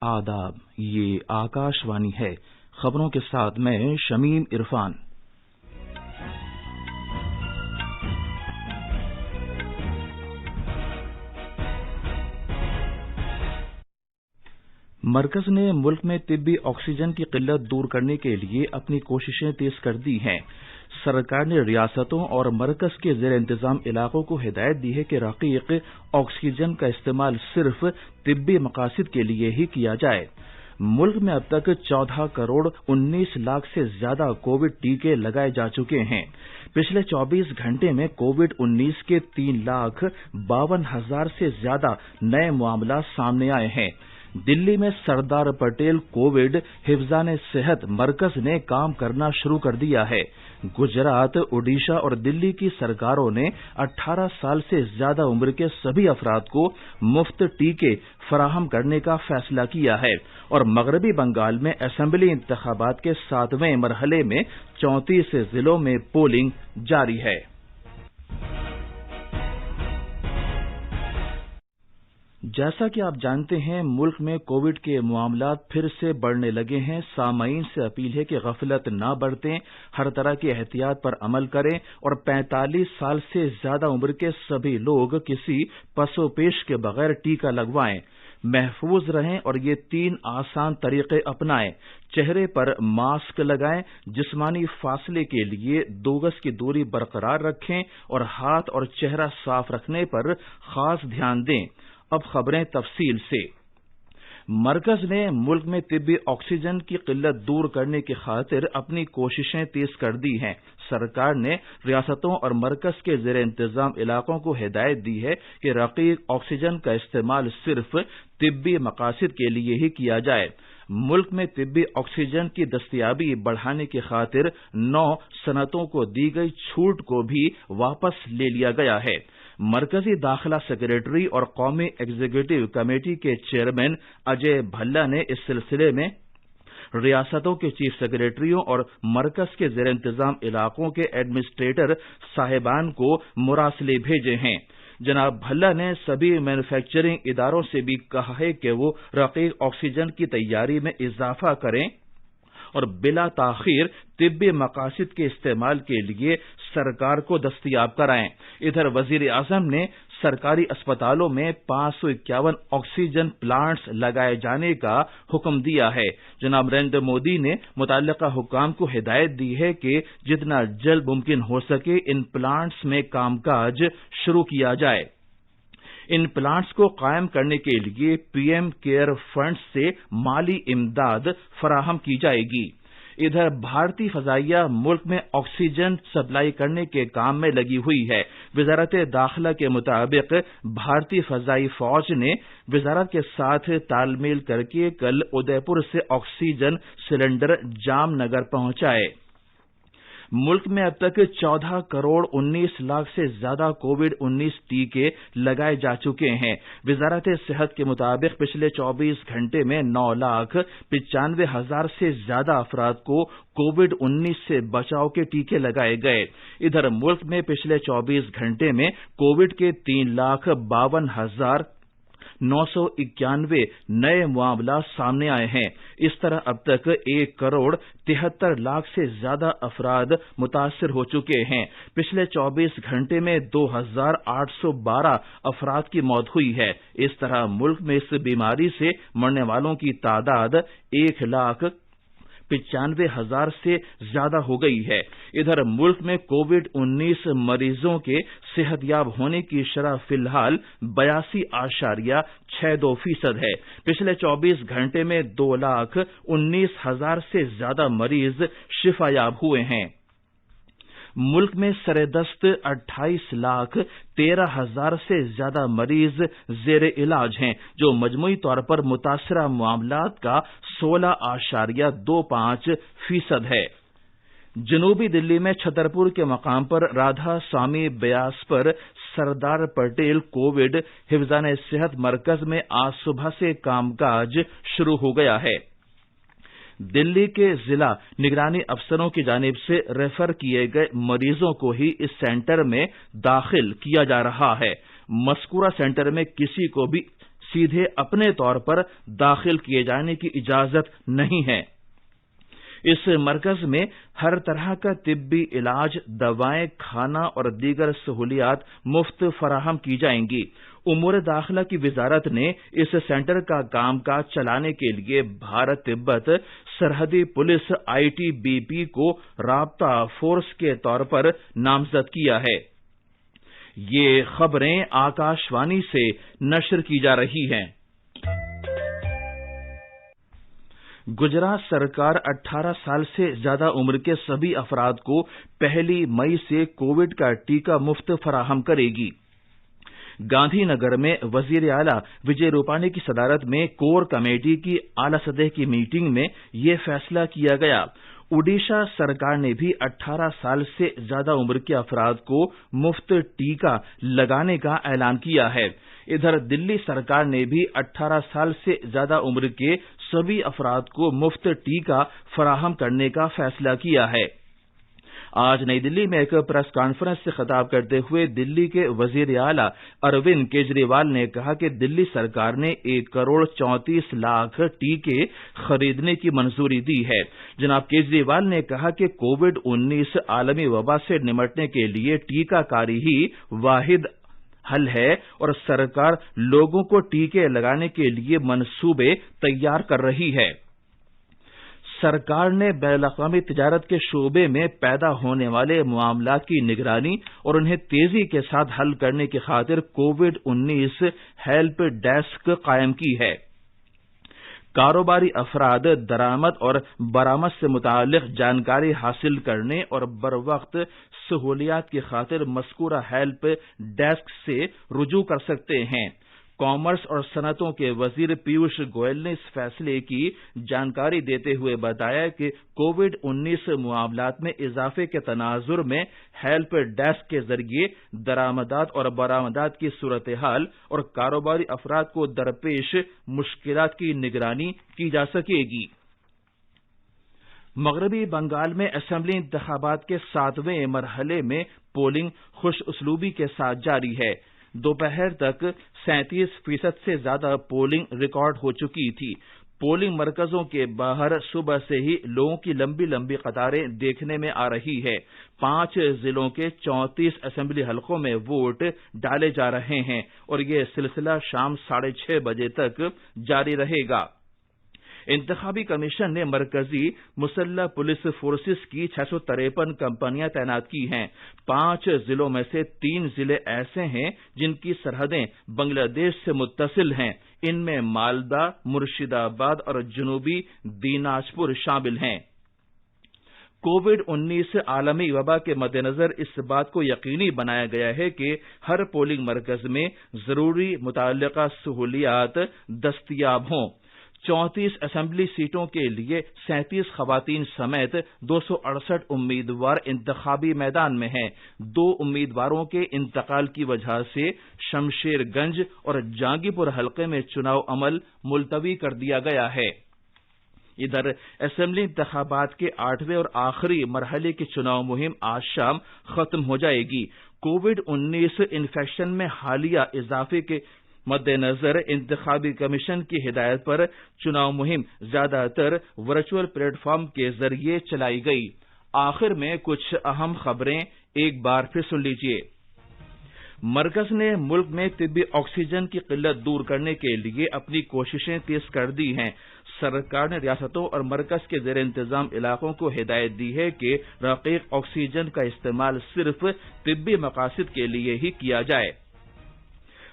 आदाब, ये आकाशवाणी है। खबरों के साथ मैं शमीम इरफान। मरकज ने मुल्क में तिब्बी ऑक्सीजन की किल्लत दूर करने के लिए अपनी कोशिशें तेज कर दी हैं। सरकार ने रियासतों और मरकज के ज़ेर इंतजाम इलाकों को हिदायत दी है कि रकीक ऑक्सीजन का इस्तेमाल सिर्फ तिब्बी मकासद के लिए ही किया जाए। मुल्क में अब तक 14 करोड़ 19 लाख से ज्यादा कोविड टीके लगाए जा चुके हैं। पिछले 24 घंटे में कोविड-19 के 3,52,000 से ज्यादा नए मामला सामने आए हैं। दिल्ली में सरदार पटेल कोविड हिफ्ज़ान सेहत मरकज ने काम करना शुरू कर दिया है। गुजरात, ओडिशा और दिल्ली की सरकारों ने 18 साल से ज्यादा उम्र के सभी अफराद को मुफ्त टीके फराहम करने का फैसला किया है और मगरबी बंगाल में असेंबली इंतखाबात के 7वें मरहले में 34 जिलों में पोलिंग जारी है। जैसा कि आप जानते हैं, मुल्क में कोविड के मामला फिर से बढ़ने लगे हैं। सामाईन से अपील है कि गफलत न बरतें, हर तरह की एहतियात पर अमल करें और 45 साल से ज्यादा उम्र के सभी लोग किसी पसोपेश के बगैर टीका लगवाएं। महफूज रहें और ये 3 आसान तरीके अपनाएं। चेहरे पर मास्क लगाएं, जिस्मानी फासले के लिए 2 गज की दूरी बरकरार रखें और हाथ और चेहरा साफ रखने पर खास ध्यान दें। अब खबरें तफसील से। मरकज ने मुल्क में तिब्बी ऑक्सीजन की किल्लत दूर करने की खातिर अपनी कोशिशें तेज कर दी हैं। सरकार ने रियासतों और मरकज के ज़ेर इंतजाम इलाकों को हिदायत दी है कि रकीक ऑक्सीजन का इस्तेमाल सिर्फ तिब्बी मकासद के लिए ही किया जाए। मुल्क में तिब्बी ऑक्सीजन की दस्तयाबी बढ़ाने की खातिर 9 सनतों को दी गई छूट को भी वापस ले लिया गया है। मरकजी दाखिला सेक्रेटरी और कौमी एग्जीक्यूटिव कमेटी के चेयरमैन अजय भल्ला ने इस सिलसिले में रियासतों के चीफ सेक्रेटरियों और मरकज के ज़ेर इंतजाम इलाकों के एडमिनिस्ट्रेटर साहिबान को मुरासले भेजे हैं। जनाब भल्ला ने सभी मैन्युफैक्चरिंग इदारों से भी कहा है कि वो रकीक ऑक्सीजन की तैयारी में इजाफा करें और बिला ताखीर तिब्बी मकासद के इस्तेमाल के लिए सरकार को दस्तयाब कराएं। इधर वजीर आजम ने सरकारी अस्पतालों में 551 ऑक्सीजन प्लांट्स लगाए जाने का हुक्म दिया है। जनाब नरेंद्र मोदी ने मुतल्लिका हुक्काम को हिदायत दी है कि जितना जल्द मुमकिन हो सके इन प्लांट्स में कामकाज शुरू किया जाए। इन प्लांट्स को कायम करने के लिए पीएम केयर फंड से माली इमदाद फराहम की जाएगी। इधर भारतीय फजाइया मुल्क में ऑक्सीजन सप्लाई करने के काम में लगी हुई है। वजारत दाखिला के मुताबिक भारतीय फजाई फौज ने वजारत के साथ तालमेल करके कल उदयपुर से ऑक्सीजन सिलेंडर जामनगर पहुंचाए। मुल्क में अब तक 14 करोड़ 19 लाख से ज्यादा कोविड-19 टीके लगाए जा चुके हैं। वजारत सेहत के मुताबिक पिछले 24 घंटे में 9,95,000 से ज्यादा अफराद को कोविड-19 से बचाव के टीके लगाए गए। इधर मुल्क में पिछले 24 घंटे में कोविड के 3,52,991 नए मामला सामने आए हैं। इस तरह अब तक 1 करोड़ 73 लाख से ज्यादा अफराद मुतासर हो चुके हैं। पिछले 24 घंटे में 2,812 अफराद की मौत हुई है। इस तरह मुल्क में इस बीमारी से मरने वालों की तादाद 1,95,000 से ज्यादा हो गई है। इधर मुल्क में कोविड-19 मरीजों के सेहतयाब होने की शरह फिलहाल 82.62% है। पिछले 24 घंटे में 2,19,000 से ज्यादा मरीज शिफायाब हुए हैं। मुल्क में सरेदस्त 28,13,000 से ज्यादा मरीज जेर इलाज हैं, जो मजमूई तौर पर मुतासरा मामलात का 16.25% है। जनूबी दिल्ली में छतरपुर के मकाम पर राधा स्वामी ब्यास पर सरदार पटेल कोविड हिफ्ज़ान सेहत मरकज में आज सुबह से कामकाज शुरू हो गया है। दिल्ली के जिला निगरानी अफसरों की जानिब से रेफर किए गए मरीजों को ही इस सेंटर में दाखिल किया जा रहा है। मस्कूरा सेंटर में किसी को भी सीधे अपने तौर पर दाखिल किए जाने की इजाजत नहीं है। इस मरकज में हर तरह का तिब्बी इलाज, दवाएं, खाना और दीगर सहूलियात मुफ्त फराहम की जाएंगी। उमूर दाखिला की वजारत ने इस सेंटर का कामकाज चलाने के लिए भारत तिब्बत सरहदी पुलिस ITBP को राब्ता फोर्स के तौर पर नामजद किया है। ये खबरें आकाशवाणी से नशर की जा रही हैं। गुजरात सरकार 18 साल से ज्यादा उम्र के सभी अफराद को 1 मई से कोविड का टीका मुफ्त फराहम करेगी। गांधीनगर में वजीर आला विजय रूपाणी की सदारत में कोर कमेटी की आला सतह की मीटिंग में यह फैसला किया गया। ओडिशा सरकार ने भी 18 साल से ज्यादा उम्र के अफराद को मुफ्त टीका लगाने का ऐलान किया है। इधर दिल्ली सरकार ने भी 18 साल से ज्यादा उम्र के सभी अफराद को मुफ्त टीका फराहम करने का फैसला किया है। आज नई दिल्ली में एक प्रेस कॉन्फ्रेंस से खिताब करते हुए दिल्ली के वजीर आला अरविंद केजरीवाल ने कहा कि दिल्ली सरकार ने 1 करोड़ 34 लाख टीके खरीदने की मंजूरी दी है। जनाब केजरीवाल ने कहा कि कोविड-19 आलमी वबा से निपटने के लिए टीकाकारी ही वाहिद हल है और सरकार लोगों को टीके लगाने के लिए मंसूबे तैयार कर रही है। सरकार ने बैनुल-अक़वामी तिजारत के शोबे में पैदा होने वाले मामलात की निगरानी और उन्हें तेजी के साथ हल करने की खातिर कोविड-19 हेल्प डेस्क कायम की है। कारोबारी अफराद दरामद और बरामद से मुतालिक जानकारी हासिल करने और बरवक्त सहूलियात की खातिर मज़कूरा हेल्प डेस्क से रुजू कर सकते हैं। कॉमर्स और सनतों के वजीर पीयूष गोयल ने इस फैसले की जानकारी देते हुए बताया कि कोविड-19 मामलात में इजाफे के तनाजुर में हेल्प डेस्क के जरिए दरामदात और बरामदात की सूरत हाल और कारोबारी अफराद को दरपेश मुश्किलात की निगरानी की जा सकेगी। मगरबी बंगाल में असेंबली इंतखाबात के 7वें मरहले में पोलिंग खुश उसलूबी के साथ जारी है। दोपहर तक 37% से ज्यादा पोलिंग रिकॉर्ड हो चुकी थी। पोलिंग मरकजों के बाहर सुबह से ही लोगों की लंबी लंबी कतारें देखने में आ रही है। 5 जिलों के 34 असेंबली हलकों में वोट डाले जा रहे हैं और ये सिलसिला शाम 6:30 बजे तक जारी रहेगा। इंतखाबी कमीशन ने मरकजी मुसल्लह पुलिस फोर्सेस की 653 कंपनियां तैनात की हैं। 5 जिलों में से 3 जिले ऐसे हैं जिनकी सरहदें बांग्लादेश से मुत्तसिल हैं। इनमें मालदा, मुर्शिदाबाद और जनूबी दीनाजपुर शामिल हैं। कोविड-19 आलमी वबा के मद्देनजर इस बात को यकीनी बनाया गया है कि हर पोलिंग मरकज में जरूरी मुतल्लिका सहूलियात दस्तयाब हों। 34 असेंबली सीटों के लिए 37 खवातीन समेत 268 उम्मीदवार इंतखाबी मैदान में हैं। 2 उम्मीदवारों के इंतकाल की वजह से शमशेरगंज और जहांगीरपुर हलके में चुनाव अमल मुलतवी कर दिया गया है। इधर असेंबली इंतखाबात के 8वें और आखिरी मरहले की चुनाव मुहिम आज शाम खत्म हो जाएगी। कोविड-19 इन्फेक्शन में हालिया इजाफे के मद्देनजर इंतखाबी कमीशन की हिदायत पर चुनाव मुहिम ज्यादातर वर्चुअल प्लेटफॉर्म के जरिए चलाई गई। आखिर में कुछ अहम खबरें एक बार फिर सुन लीजिए। मरकज ने मुल्क में तिब्बी ऑक्सीजन की किल्लत दूर करने के लिए अपनी कोशिशें तेज कर दी हैं। सरकार ने रियासतों और मरकज के जेर इंतजाम इलाकों को हिदायत दी है कि रकीक ऑक्सीजन का इस्तेमाल सिर्फ तिब्बी मकासद के लिए ही किया जाए।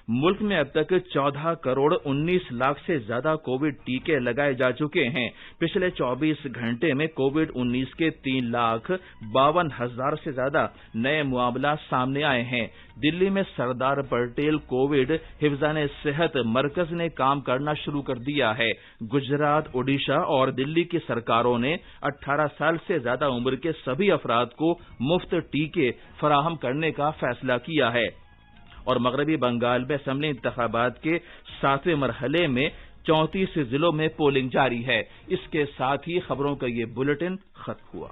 मुल्क में अब तक 14 करोड़ 19 लाख से ज्यादा कोविड टीके लगाए जा चुके हैं। पिछले 24 घंटे में कोविड-19 के 3,52,000 से ज्यादा नए मामला सामने आए हैं। दिल्ली में सरदार पटेल कोविड हिफ्जान सेहत मरकज ने काम करना शुरू कर दिया है। गुजरात, ओडिशा और दिल्ली की सरकारों ने 18 साल से ज्यादा उम्र के सभी अफराद को मुफ्त टीके फराहम करने का फैसला किया है। और मगरबी बंगाल में असेंबली इंतखाबात के 7वें मरहले में 34 जिलों में पोलिंग जारी है। इसके साथ ही खबरों का ये बुलेटिन खत्म हुआ।